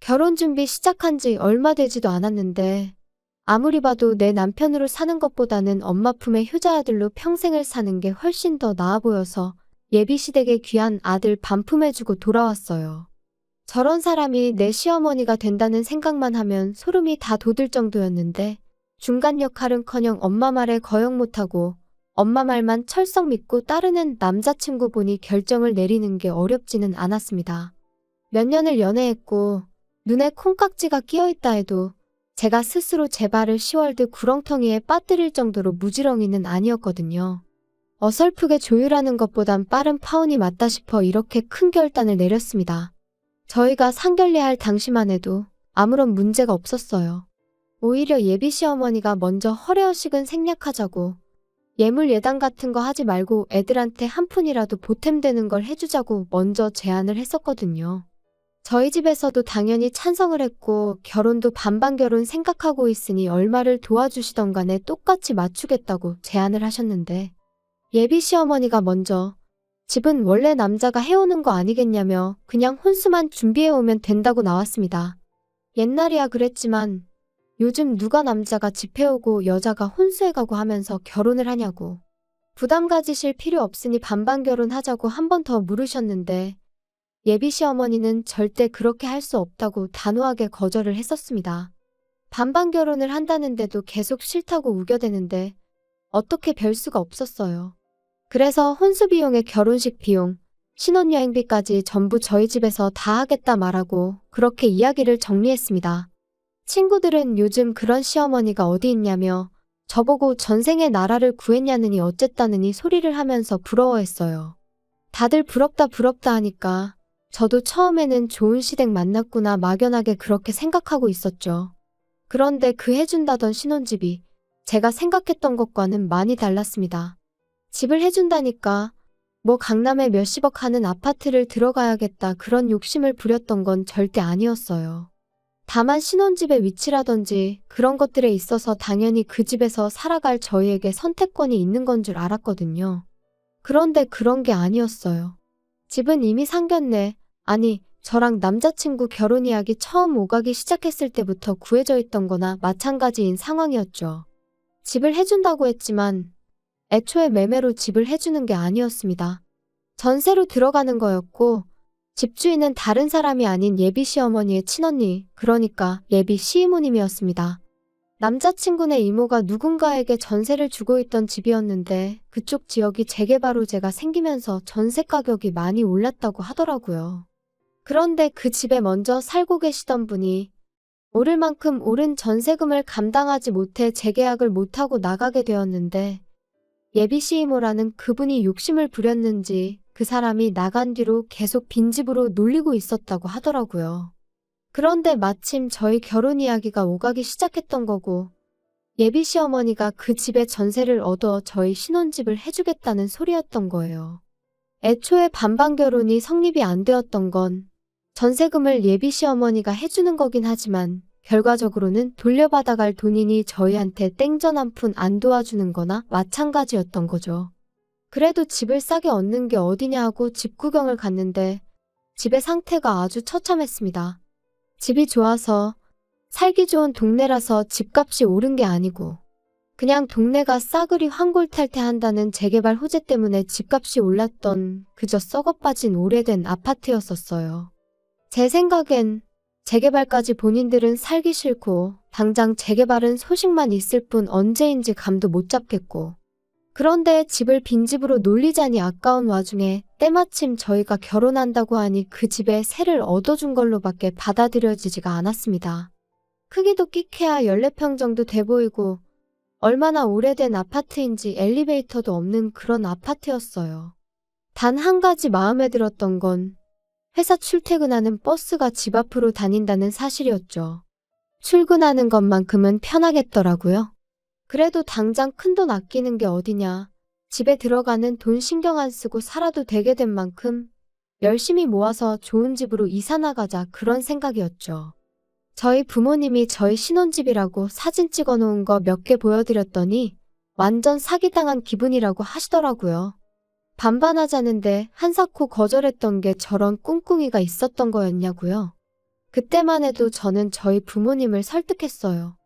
결혼 준비 시작한 지 얼마 되지도 않았는데 아무리 봐도 내 남편으로 사는 것보다는 엄마 품의 효자아들로 평생을 사는 게 훨씬 더 나아 보여서 예비시댁에 귀한 아들 반품해주고 돌아왔어요. 저런 사람이 내 시어머니가 된다는 생각만 하면 소름이 다 돋을 정도였는데 중간 역할은커녕 엄마 말에 거역 못하고 엄마 말만 철썩 믿고 따르는 남자친구 보니 결정을 내리는 게 어렵지는 않았습니다. 몇 년을 연애했고 눈에 콩깍지가 끼어있다 해도 제가 스스로 제 발을 시월드 구렁텅이에 빠뜨릴 정도로 무지렁이는 아니었거든요. 어설프게 조율하는 것보단 빠른 파혼이 맞다 싶어 이렇게 큰 결단을 내렸습니다. 저희가 상견례할 당시만 해도 아무런 문제가 없었어요. 오히려 예비 시어머니가 먼저 허례허식은 생략하자고 예물 예당 같은 거 하지 말고 애들한테 한 푼이라도 보탬되는 걸 해주자고 먼저 제안을 했었거든요. 저희 집에서도 당연히 찬성을 했고 결혼도 반반 결혼 생각하고 있으니 얼마를 도와주시던 간에 똑같이 맞추겠다고 제안을 하셨는데 예비 시어머니가 먼저 집은 원래 남자가 해오는 거 아니겠냐며 그냥 혼수만 준비해오면 된다고 나왔습니다. 옛날이야 그랬지만 요즘 누가 남자가 집 해오고 여자가 혼수해가고 하면서 결혼을 하냐고. 부담 가지실 필요 없으니 반반 결혼하자고 한 번 더 물으셨는데 예비 시어머니는 절대 그렇게 할 수 없다고 단호하게 거절을 했었습니다. 반반 결혼을 한다는데도 계속 싫다고 우겨대는데 어떻게 별 수가 없었어요. 그래서 혼수 비용에 결혼식 비용, 신혼여행비까지 전부 저희 집에서 다 하겠다 말하고 그렇게 이야기를 정리했습니다. 친구들은 요즘 그런 시어머니가 어디 있냐며 저보고 전생에 나라를 구했냐느니 어쨌다느니 소리를 하면서 부러워했어요. 다들 부럽다 부럽다 하니까 저도 처음에는 좋은 시댁 만났구나 막연하게 그렇게 생각하고 있었죠. 그런데 그 해준다던 신혼집이 제가 생각했던 것과는 많이 달랐습니다. 집을 해준다니까 뭐 강남에 몇십억 하는 아파트를 들어가야겠다 그런 욕심을 부렸던 건 절대 아니었어요. 다만 신혼집의 위치라든지 그런 것들에 있어서 당연히 그 집에서 살아갈 저희에게 선택권이 있는 건 줄 알았거든요. 그런데 그런 게 아니었어요. 집은 이미 상견례, 아니 저랑 남자친구 결혼 이야기 처음 오가기 시작했을 때부터 구해져 있던 거나 마찬가지인 상황이었죠. 집을 해준다고 했지만 애초에 매매로 집을 해주는 게 아니었습니다. 전세로 들어가는 거였고 집주인은 다른 사람이 아닌 예비 시어머니의 친언니, 그러니까 예비 시이모님이었습니다. 남자친구네 이모가 누군가에게 전세를 주고 있던 집이었는데 그쪽 지역이 재개발 호재가 생기면서 전세 가격이 많이 올랐다고 하더라고요. 그런데 그 집에 먼저 살고 계시던 분이 오를 만큼 오른 전세금을 감당하지 못해 재계약을 못하고 나가게 되었는데 예비 시이모라는 그분이 욕심을 부렸는지 그 사람이 나간 뒤로 계속 빈집으로 놀리고 있었다고 하더라고요. 그런데 마침 저희 결혼 이야기가 오가기 시작했던 거고 예비 시어머니가 그 집에 전세를 얻어 저희 신혼집을 해주겠다는 소리였던 거예요. 애초에 반반 결혼이 성립이 안 되었던 건 전세금을 예비 시어머니가 해주는 거긴 하지만 결과적으로는 돌려받아갈 돈이니 저희한테 땡전 한 푼 안 도와주는 거나 마찬가지였던 거죠. 그래도 집을 싸게 얻는 게 어디냐 하고 집 구경을 갔는데 집의 상태가 아주 처참했습니다. 집이 좋아서 살기 좋은 동네라서 집값이 오른 게 아니고 그냥 동네가 싸그리 환골탈퇴한다는 재개발 호재 때문에 집값이 올랐던 그저 썩어빠진 오래된 아파트였었어요. 제 생각엔 재개발까지 본인들은 살기 싫고 당장 재개발은 소식만 있을 뿐 언제인지 감도 못 잡겠고 그런데 집을 빈집으로 놀리자니 아까운 와중에 때마침 저희가 결혼한다고 하니 그 집에 세를 얻어준 걸로밖에 받아들여지지가 않았습니다. 크기도 끼케야 14평 정도 돼 보이고 얼마나 오래된 아파트인지 엘리베이터도 없는 그런 아파트였어요. 단 한 가지 마음에 들었던 건 회사 출퇴근하는 버스가 집 앞으로 다닌다는 사실이었죠. 출근하는 것만큼은 편하겠더라고요. 그래도 당장 큰돈 아끼는 게 어디냐. 집에 들어가는 돈 신경 안 쓰고 살아도 되게 된 만큼 열심히 모아서 좋은 집으로 이사 나가자 그런 생각이었죠. 저희 부모님이 저희 신혼집이라고 사진 찍어 놓은 거 몇 개 보여드렸더니 완전 사기당한 기분이라고 하시더라고요. 반반하자는데 한사코 거절했던 게 저런 꿍꿍이가 있었던 거였냐고요. 그때만 해도 저는 저희 부모님을 설득했어요.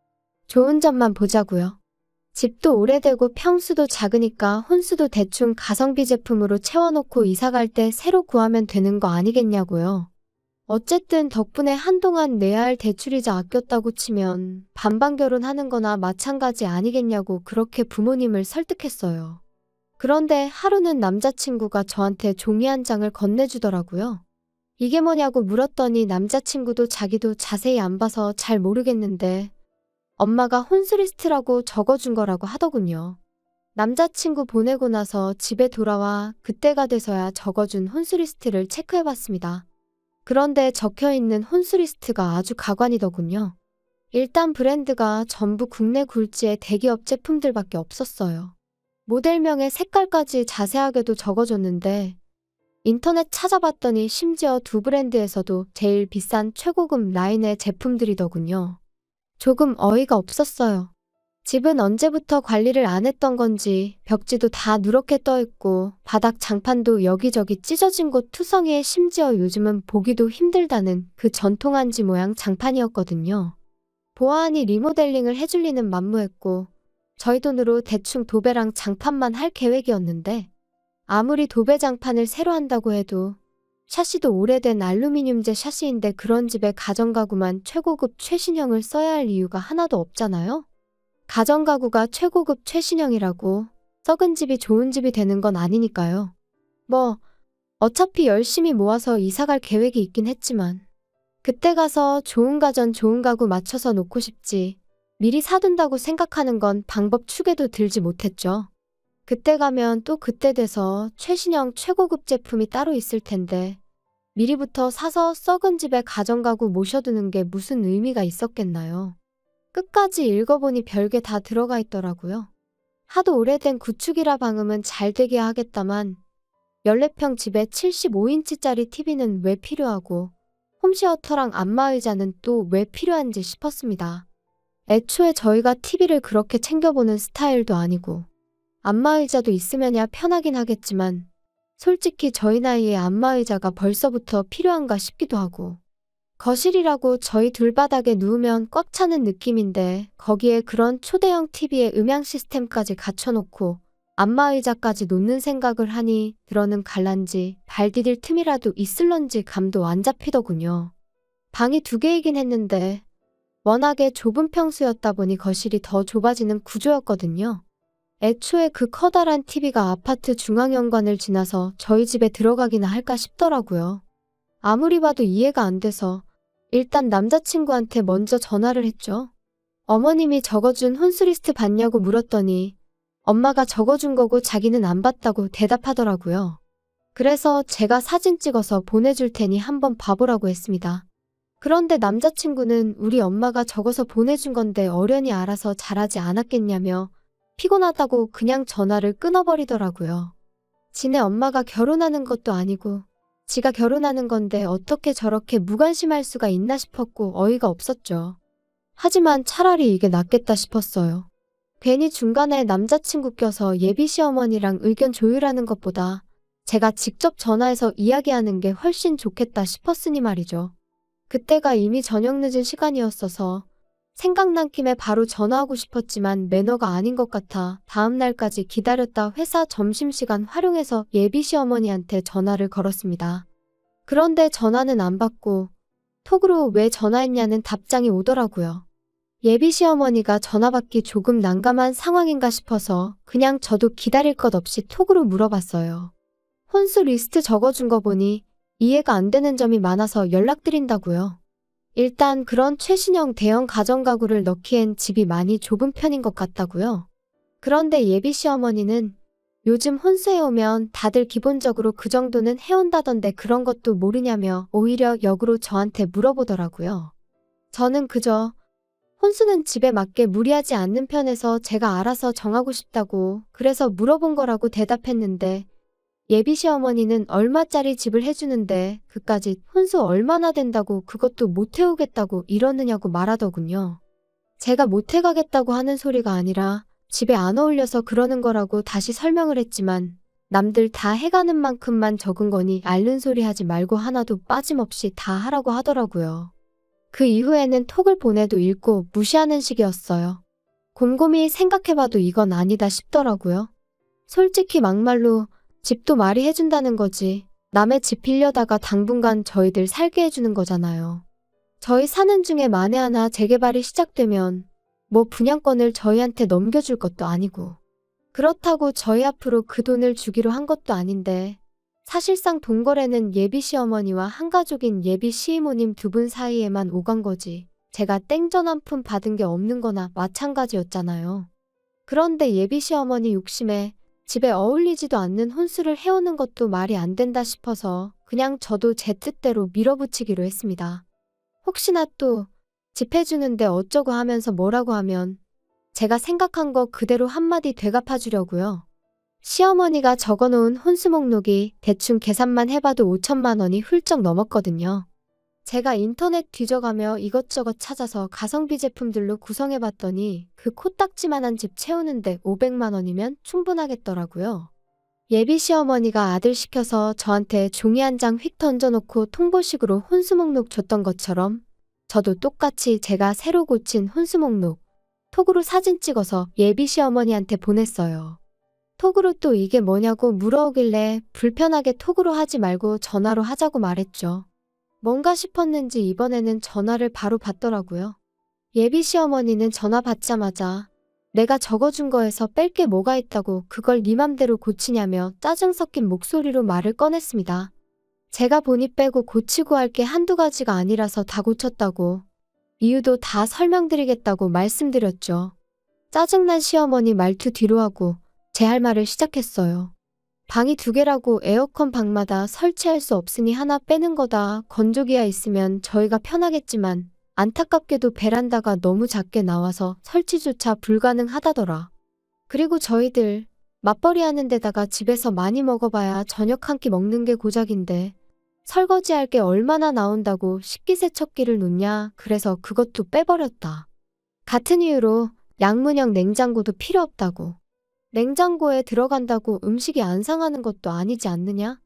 좋은 점만 보자고요. 집도 오래되고 평수도 작으니까 혼수도 대충 가성비 제품으로 채워놓고 이사 갈 때 새로 구하면 되는 거 아니겠냐고요. 어쨌든 덕분에 한동안 내야 할 대출이자 아꼈다고 치면 반반 결혼하는 거나 마찬가지 아니겠냐고 그렇게 부모님을 설득했어요. 그런데 하루는 남자친구가 저한테 종이 한 장을 건네주더라고요. 이게 뭐냐고 물었더니 남자친구도 자기도 자세히 안 봐서 잘 모르겠는데 엄마가 혼수리스트라고 적어준 거라고 하더군요. 남자친구 보내고 나서 집에 돌아와 그때가 돼서야 적어준 혼수리스트를 체크해봤습니다. 그런데 적혀있는 혼수리스트가 아주 가관이더군요. 일단 브랜드가 전부 국내 굴지의 대기업 제품들밖에 없었어요. 모델명에 색깔까지 자세하게도 적어줬는데 인터넷 찾아봤더니 심지어 두 브랜드에서도 제일 비싼 최고급 라인의 제품들이더군요. 조금 어이가 없었어요. 집은 언제부터 관리를 안 했던 건지 벽지도 다 누렇게 떠있고 바닥 장판도 여기저기 찢어진 곳 투성이에 심지어 요즘은 보기도 힘들다는 그 전통 한지 모양 장판이었거든요. 보아하니 리모델링을 해줄 리는 만무했고 저희 돈으로 대충 도배랑 장판만 할 계획이었는데 아무리 도배 장판을 새로 한다고 해도 샤시도 오래된 알루미늄제 샤시인데 그런 집에 가정가구만 최고급 최신형을 써야 할 이유가 하나도 없잖아요? 가정가구가 최고급 최신형이라고 썩은 집이 좋은 집이 되는 건 아니니까요. 어차피 열심히 모아서 이사갈 계획이 있긴 했지만 그때 가서 좋은 가전 좋은 가구 맞춰서 놓고 싶지 미리 사둔다고 생각하는 건 방법 축에도 들지 못했죠. 그때 가면 또 그때 돼서 최신형 최고급 제품이 따로 있을 텐데 미리부터 사서 썩은 집에 가정가구 모셔두는 게 무슨 의미가 있었겠나요? 끝까지 읽어보니 별게 다 들어가 있더라고요. 하도 오래된 구축이라 방음은 잘 되게 하겠다만 14평 집에 75인치짜리 TV는 왜 필요하고 홈시어터랑 안마의자는 또 왜 필요한지 싶었습니다. 애초에 저희가 TV를 그렇게 챙겨보는 스타일도 아니고 안마의자도 있으면야 편하긴 하겠지만 솔직히 저희 나이에 안마의자가 벌써부터 필요한가 싶기도 하고 거실이라고 저희 둘바닥에 누우면 꽉 차는 느낌인데 거기에 그런 초대형 TV에 음향 시스템까지 갖춰놓고 안마의자까지 놓는 생각을 하니 들어는 갈란지 발 디딜 틈이라도 있을런지 감도 안 잡히더군요. 방이 2개이긴 했는데 워낙에 좁은 평수였다 보니 거실이 더 좁아지는 구조였거든요. 애초에 그 커다란 TV가 아파트 중앙현관을 지나서 저희 집에 들어가기나 할까 싶더라고요. 아무리 봐도 이해가 안 돼서 일단 남자친구한테 먼저 전화를 했죠. 어머님이 적어준 혼수리스트 봤냐고 물었더니 엄마가 적어준 거고 자기는 안 봤다고 대답하더라고요. 그래서 제가 사진 찍어서 보내줄 테니 한번 봐보라고 했습니다. 그런데 남자친구는 우리 엄마가 적어서 보내준 건데 어련히 알아서 잘하지 않았겠냐며 피곤하다고 그냥 전화를 끊어버리더라고요. 지네 엄마가 결혼하는 것도 아니고 지가 결혼하는 건데 어떻게 저렇게 무관심할 수가 있나 싶었고 어이가 없었죠. 하지만 차라리 이게 낫겠다 싶었어요. 괜히 중간에 남자친구 껴서 예비 시어머니랑 의견 조율하는 것보다 제가 직접 전화해서 이야기하는 게 훨씬 좋겠다 싶었으니 말이죠. 그때가 이미 저녁 늦은 시간이었어서 생각난 김에 바로 전화하고 싶었지만 매너가 아닌 것 같아 다음 날까지 기다렸다 회사 점심시간 활용해서 예비 시어머니한테 전화를 걸었습니다. 그런데 전화는 안 받고 톡으로 왜 전화했냐는 답장이 오더라고요. 예비 시어머니가 전화 받기 조금 난감한 상황인가 싶어서 그냥 저도 기다릴 것 없이 톡으로 물어봤어요. 혼수 리스트 적어준 거 보니 이해가 안 되는 점이 많아서 연락드린다고요. 일단 그런 최신형 대형 가정가구를 넣기엔 집이 많이 좁은 편인 것 같다고요. 그런데 예비 시어머니는 요즘 혼수해오면 다들 기본적으로 그 정도는 해온다던데 그런 것도 모르냐며 오히려 역으로 저한테 물어보더라고요. 저는 그저 혼수는 집에 맞게 무리하지 않는 편에서 제가 알아서 정하고 싶다고 그래서 물어본 거라고 대답했는데 예비 시어머니는 얼마짜리 집을 해주는데 그까짓 혼수 얼마나 된다고 그것도 못 해오겠다고 이러느냐고 말하더군요. 제가 못 해가겠다고 하는 소리가 아니라 집에 안 어울려서 그러는 거라고 다시 설명을 했지만 남들 다 해가는 만큼만 적은 거니 앓는 소리 하지 말고 하나도 빠짐없이 다 하라고 하더라고요. 그 이후에는 톡을 보내도 읽고 무시하는 식이었어요. 곰곰이 생각해봐도 이건 아니다 싶더라고요. 솔직히 막말로 집도 말이 해준다는 거지. 남의 집 빌려다가 당분간 저희들 살게 해주는 거잖아요. 저희 사는 중에 만에 하나 재개발이 시작되면 뭐 분양권을 저희한테 넘겨줄 것도 아니고 그렇다고 저희 앞으로 그 돈을 주기로 한 것도 아닌데 사실상 동거래는 예비 시어머니와 한가족인 예비 시이모님 두 분 사이에만 오간 거지 제가 땡전 한 푼 받은 게 없는 거나 마찬가지였잖아요. 그런데 예비 시어머니 욕심에 집에 어울리지도 않는 혼수를 해오는 것도 말이 안 된다 싶어서 그냥 저도 제 뜻대로 밀어붙이기로 했습니다. 혹시나 또 집 해주는데 어쩌고 하면서 뭐라고 하면 제가 생각한 거 그대로 한마디 되갚아주려고요. 시어머니가 적어놓은 혼수 목록이 대충 계산만 해봐도 5천만 원이 훌쩍 넘었거든요. 제가 인터넷 뒤져가며 이것저것 찾아서 가성비 제품들로 구성해봤더니 그 코딱지만한 집 채우는데 500만 원이면 충분하겠더라고요. 예비 시어머니가 아들 시켜서 저한테 종이 한 장 휙 던져놓고 통보식으로 혼수 목록 줬던 것처럼 저도 똑같이 제가 새로 고친 혼수 목록 톡으로 사진 찍어서 예비 시어머니한테 보냈어요. 톡으로 또 이게 뭐냐고 물어오길래 불편하게 톡으로 하지 말고 전화로 하자고 말했죠. 뭔가 싶었는지 이번에는 전화를 바로 받더라고요. 예비 시어머니는 전화 받자마자 내가 적어준 거에서 뺄 게 뭐가 있다고 그걸 네 맘대로 고치냐며 짜증 섞인 목소리로 말을 꺼냈습니다. 제가 보니 빼고 고치고 할 게 한두 가지가 아니라서 다 고쳤다고 이유도 다 설명드리겠다고 말씀드렸죠. 짜증난 시어머니 말투 뒤로 하고 제 할 말을 시작했어요. 방이 2개라고 에어컨 방마다 설치할 수 없으니 하나 빼는 거다. 건조기가 있으면 저희가 편하겠지만 안타깝게도 베란다가 너무 작게 나와서 설치조차 불가능하다더라. 그리고 저희들 맞벌이 하는 데다가 집에서 많이 먹어봐야 저녁 한 끼 먹는 게 고작인데 설거지할 게 얼마나 나온다고 식기세척기를 놓냐. 그래서 그것도 빼버렸다. 같은 이유로 양문형 냉장고도 필요 없다고. 냉장고에 들어간다고 음식이 안 상하는 것도 아니지 않느냐?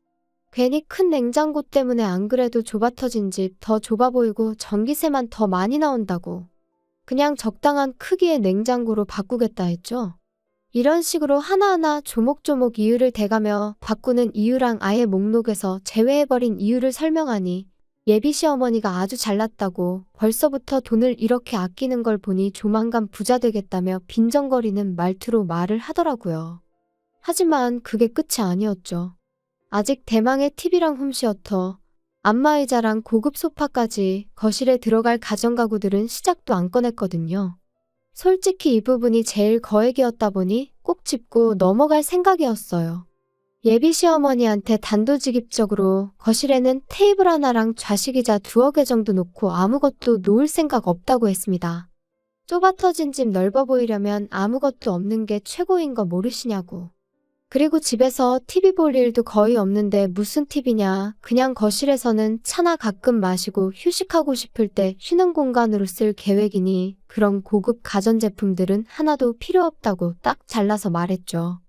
괜히 큰 냉장고 때문에 안 그래도 좁아 터진 집 더 좁아 보이고 전기세만 더 많이 나온다고. 그냥 적당한 크기의 냉장고로 바꾸겠다 했죠. 이런 식으로 하나하나 조목조목 이유를 대가며 바꾸는 이유랑 아예 목록에서 제외해버린 이유를 설명하니 예비 시어머니가 아주 잘났다고 벌써부터 돈을 이렇게 아끼는 걸 보니 조만간 부자 되겠다며 빈정거리는 말투로 말을 하더라고요. 하지만 그게 끝이 아니었죠. 아직 대망의 TV랑 홈시어터, 안마의자랑 고급 소파까지 거실에 들어갈 가전가구들은 시작도 안 꺼냈거든요. 솔직히 이 부분이 제일 거액이었다 보니 꼭 짚고 넘어갈 생각이었어요. 예비 시어머니한테 단도직입적으로 거실에는 테이블 하나랑 좌식의자 2개 정도 놓고 아무것도 놓을 생각 없다고 했습니다. 좁아 터진 집 넓어 보이려면 아무것도 없는 게 최고인 거 모르시냐고. 그리고 집에서 TV 볼 일도 거의 없는데 무슨 TV냐. 그냥 거실에서는 차나 가끔 마시고 휴식하고 싶을 때 쉬는 공간으로 쓸 계획이니 그런 고급 가전제품들은 하나도 필요 없다고 딱 잘라서 말했죠.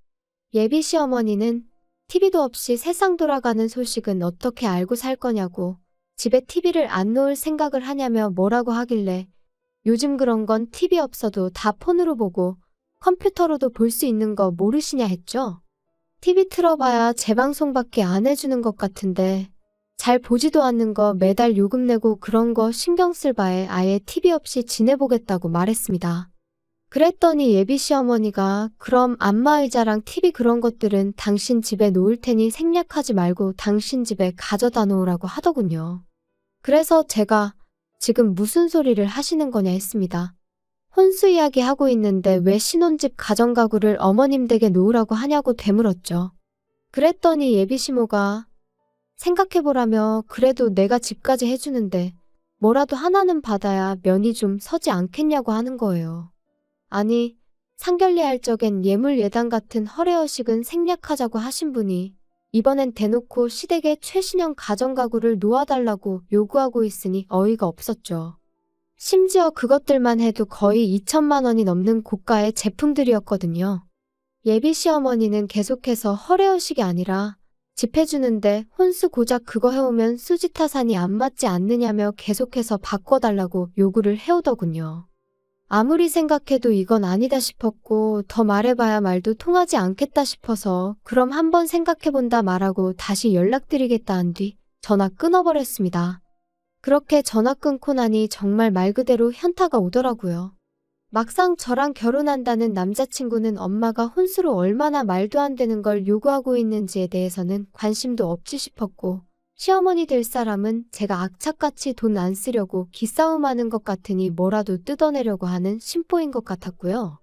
예비 시어머니는 TV도 없이 세상 돌아가는 소식은 어떻게 알고 살 거냐고 집에 TV를 안 놓을 생각을 하냐며 뭐라고 하길래 요즘 그런 건 TV 없어도 다 폰으로 보고 컴퓨터로도 볼 수 있는 거 모르시냐 했죠. TV 틀어봐야 재방송밖에 안 해주는 것 같은데 잘 보지도 않는 거 매달 요금 내고 그런 거 신경 쓸 바에 아예 TV 없이 지내보겠다고 말했습니다. 그랬더니 예비 시어머니가 그럼 안마의자랑 TV 그런 것들은 당신 집에 놓을 테니 생략하지 말고 당신 집에 가져다 놓으라고 하더군요. 그래서 제가 지금 무슨 소리를 하시는 거냐 했습니다. 혼수 이야기 하고 있는데 왜 신혼집 가전가구를 어머님 댁에 놓으라고 하냐고 되물었죠. 그랬더니 예비 시모가 생각해보라며 그래도 내가 집까지 해주는데 뭐라도 하나는 받아야 면이 좀 서지 않겠냐고 하는 거예요. 아니, 상견례할 적엔 예물 예당 같은 허례허식은 생략하자고 하신 분이 이번엔 대놓고 시댁에 최신형 가전가구를 놓아달라고 요구하고 있으니 어이가 없었죠. 심지어 그것들만 해도 거의 2천만 원이 넘는 고가의 제품들이었거든요. 예비 시어머니는 계속해서 허례허식이 아니라 집 해주는데 혼수 고작 그거 해오면 수지타산이 안 맞지 않느냐며 계속해서 바꿔달라고 요구를 해오더군요. 아무리 생각해도 이건 아니다 싶었고 더 말해봐야 말도 통하지 않겠다 싶어서 그럼 한번 생각해본다 말하고 다시 연락드리겠다 한 뒤 전화 끊어버렸습니다. 그렇게 전화 끊고 나니 정말 말 그대로 현타가 오더라고요. 막상 저랑 결혼한다는 남자친구는 엄마가 혼수로 얼마나 말도 안 되는 걸 요구하고 있는지에 대해서는 관심도 없지 싶었고 시어머니 될 사람은 제가 악착같이 돈 안 쓰려고 기싸움하는 것 같으니 뭐라도 뜯어내려고 하는 심보인 것 같았고요.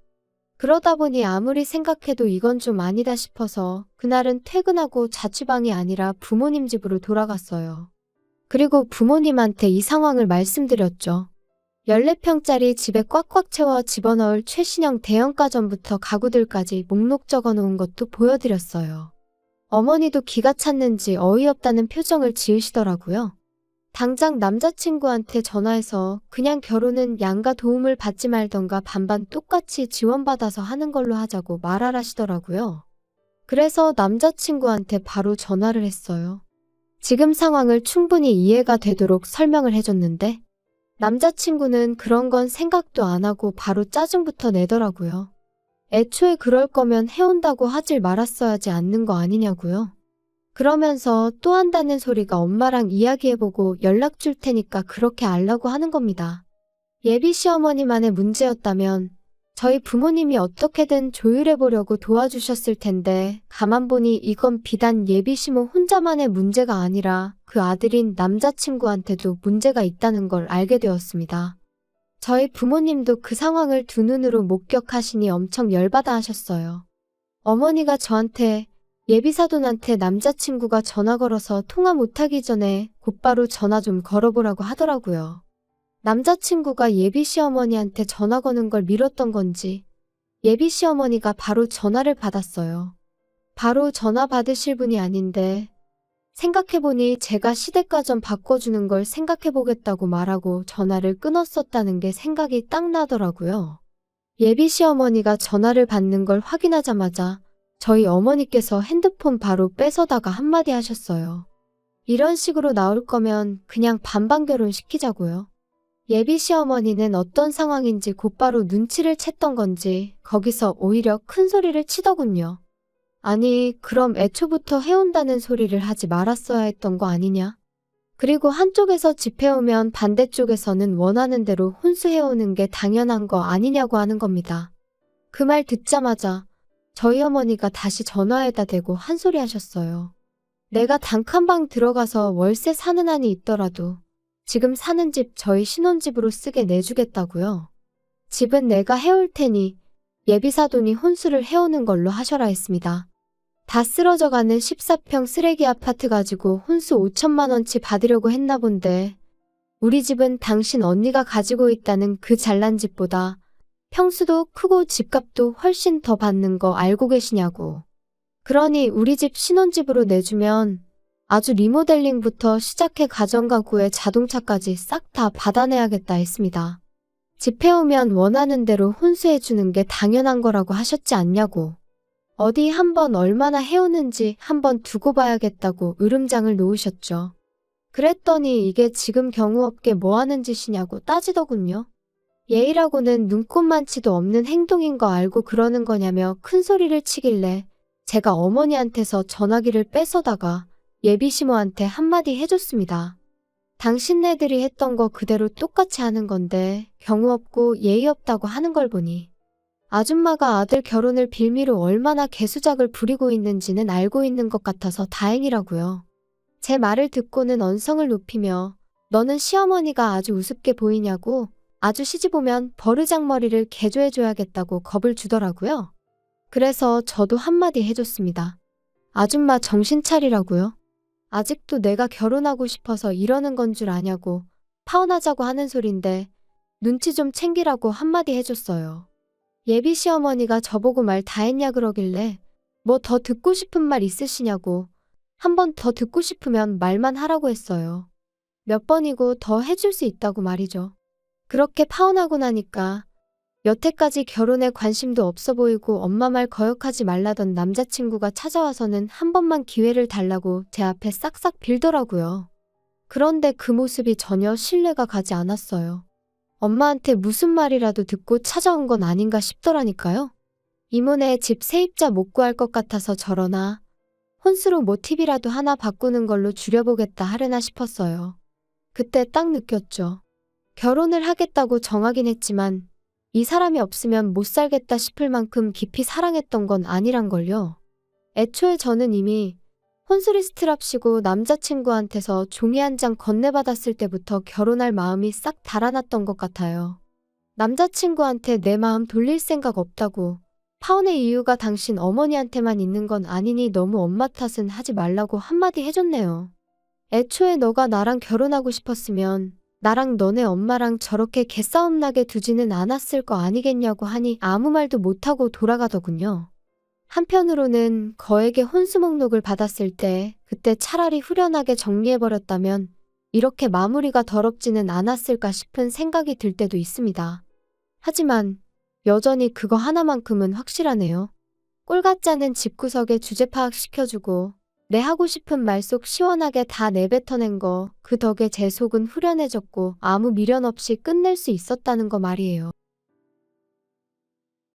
그러다 보니 아무리 생각해도 이건 좀 아니다 싶어서 그날은 퇴근하고 자취방이 아니라 부모님 집으로 돌아갔어요. 그리고 부모님한테 이 상황을 말씀드렸죠. 14평짜리 집에 꽉꽉 채워 집어넣을 최신형 대형가전부터 가구들까지 목록 적어놓은 것도 보여드렸어요. 어머니도 기가 찼는지 어이없다는 표정을 지으시더라고요. 당장 남자친구한테 전화해서 그냥 결혼은 양가 도움을 받지 말던가 반반 똑같이 지원받아서 하는 걸로 하자고 말하라시더라고요. 그래서 남자친구한테 바로 전화를 했어요. 지금 상황을 충분히 이해가 되도록 설명을 해줬는데 남자친구는 그런 건 생각도 안 하고 바로 짜증부터 내더라고요. 애초에 그럴 거면 해온다고 하질 말았어야지 않는 거 아니냐고요. 그러면서 또 한다는 소리가 엄마랑 이야기해보고 연락 줄 테니까 그렇게 알라고 하는 겁니다. 예비 시어머니만의 문제였다면 저희 부모님이 어떻게든 조율해보려고 도와주셨을 텐데 가만 보니 이건 비단 예비 시모 혼자만의 문제가 아니라 그 아들인 남자친구한테도 문제가 있다는 걸 알게 되었습니다. 저희 부모님도 그 상황을 두 눈으로 목격하시니 엄청 열받아 하셨어요. 어머니가 저한테 예비사돈한테 남자친구가 전화 걸어서 통화 못하기 전에 곧바로 전화 좀 걸어보라고 하더라고요. 남자친구가 예비시어머니한테 전화 거는 걸 미뤘던 건지 예비시어머니가 바로 전화를 받았어요. 바로 전화 받으실 분이 아닌데 생각해보니 제가 시댁가전 바꿔주는 걸 생각해보겠다고 말하고 전화를 끊었었다는 게 생각이 딱 나더라고요. 예비시어머니가 전화를 받는 걸 확인하자마자 저희 어머니께서 핸드폰 바로 뺏어다가 한마디 하셨어요. 이런 식으로 나올 거면 그냥 반반 결혼시키자고요. 예비 시어머니는 어떤 상황인지 곧바로 눈치를 챘던 건지 거기서 오히려 큰 소리를 치더군요. 아니, 그럼 애초부터 해온다는 소리를 하지 말았어야 했던 거 아니냐? 그리고 한쪽에서 집해오면 반대쪽에서는 원하는 대로 혼수해오는 게 당연한 거 아니냐고 하는 겁니다. 그 말 듣자마자 저희 어머니가 다시 전화에다 대고 한 소리 하셨어요. 내가 단칸방 들어가서 월세 사는 한이 있더라도 지금 사는 집 저희 신혼집으로 쓰게 내주겠다고요. 집은 내가 해올 테니 예비사돈이 혼수를 해오는 걸로 하셔라 했습니다. 다 쓰러져가는 14평 쓰레기 아파트 가지고 혼수 5천만 원치 받으려고 했나 본데 우리 집은 당신 언니가 가지고 있다는 그 잘난 집보다 평수도 크고 집값도 훨씬 더 받는 거 알고 계시냐고. 그러니 우리 집 신혼집으로 내주면 아주 리모델링부터 시작해 가정가구에 자동차까지 싹 다 받아내야겠다 했습니다. 집해오면 원하는 대로 혼수해주는 게 당연한 거라고 하셨지 않냐고. 어디 한번 얼마나 해오는지 한번 두고 봐야겠다고 으름장을 놓으셨죠. 그랬더니 이게 지금 경우없게 뭐하는 짓이냐고 따지더군요. 예의라고는 눈꼽만치도 없는 행동인 거 알고 그러는 거냐며 큰 소리를 치길래 제가 어머니한테서 전화기를 뺏어다가 예비시모한테 한마디 해줬습니다. 당신네들이 했던 거 그대로 똑같이 하는 건데 경우 없고 예의 없다고 하는 걸 보니 아줌마가 아들 결혼을 빌미로 얼마나 개수작을 부리고 있는지는 알고 있는 것 같아서 다행이라고요. 제 말을 듣고는 언성을 높이며 너는 시어머니가 아주 우습게 보이냐고 아주 시집 오면 버르장머리를 개조해줘야겠다고 겁을 주더라고요. 그래서 저도 한마디 해줬습니다. 아줌마 정신 차리라고요. 아직도 내가 결혼하고 싶어서 이러는 건 줄 아냐고 파혼하자고 하는 소린데 눈치 좀 챙기라고 한마디 해줬어요. 예비 시어머니가 저보고 말 다 했냐 그러길래 뭐 더 듣고 싶은 말 있으시냐고 한 번 더 듣고 싶으면 말만 하라고 했어요. 몇 번이고 더 해줄 수 있다고 말이죠. 그렇게 파혼하고 나니까 여태까지 결혼에 관심도 없어 보이고 엄마 말 거역하지 말라던 남자친구가 찾아와서는 한 번만 기회를 달라고 제 앞에 싹싹 빌더라고요. 그런데 그 모습이 전혀 신뢰가 가지 않았어요. 엄마한테 무슨 말이라도 듣고 찾아온 건 아닌가 싶더라니까요. 이모네 집 세입자 못 구할 것 같아서 저러나 혼수로 뭐 팁이라도 하나 바꾸는 걸로 줄여보겠다 하려나 싶었어요. 그때 딱 느꼈죠. 결혼을 하겠다고 정하긴 했지만 이 사람이 없으면 못 살겠다 싶을 만큼 깊이 사랑했던 건 아니란 걸요. 애초에 저는 이미 혼수리스트랍시고 남자친구한테서 종이 한 장 건네받았을 때부터 결혼할 마음이 싹 달아났던 것 같아요. 남자친구한테 내 마음 돌릴 생각 없다고. 파혼의 이유가 당신 어머니한테만 있는 건 아니니 너무 엄마 탓은 하지 말라고 한마디 해줬네요. 애초에 너가 나랑 결혼하고 싶었으면 나랑 너네 엄마랑 저렇게 개싸움 나게 두지는 않았을 거 아니겠냐고 하니 아무 말도 못하고 돌아가더군요. 한편으로는 거액의 혼수 목록을 받았을 때 그때 차라리 후련하게 정리해버렸다면 이렇게 마무리가 더럽지는 않았을까 싶은 생각이 들 때도 있습니다. 하지만 여전히 그거 하나만큼은 확실하네요. 꼴 같지 않은 집구석에 주제 파악시켜주고 내 하고 싶은 말 속 시원하게 다 내뱉어낸 거, 그 덕에 제 속은 후련해졌고 아무 미련 없이 끝낼 수 있었다는 거 말이에요.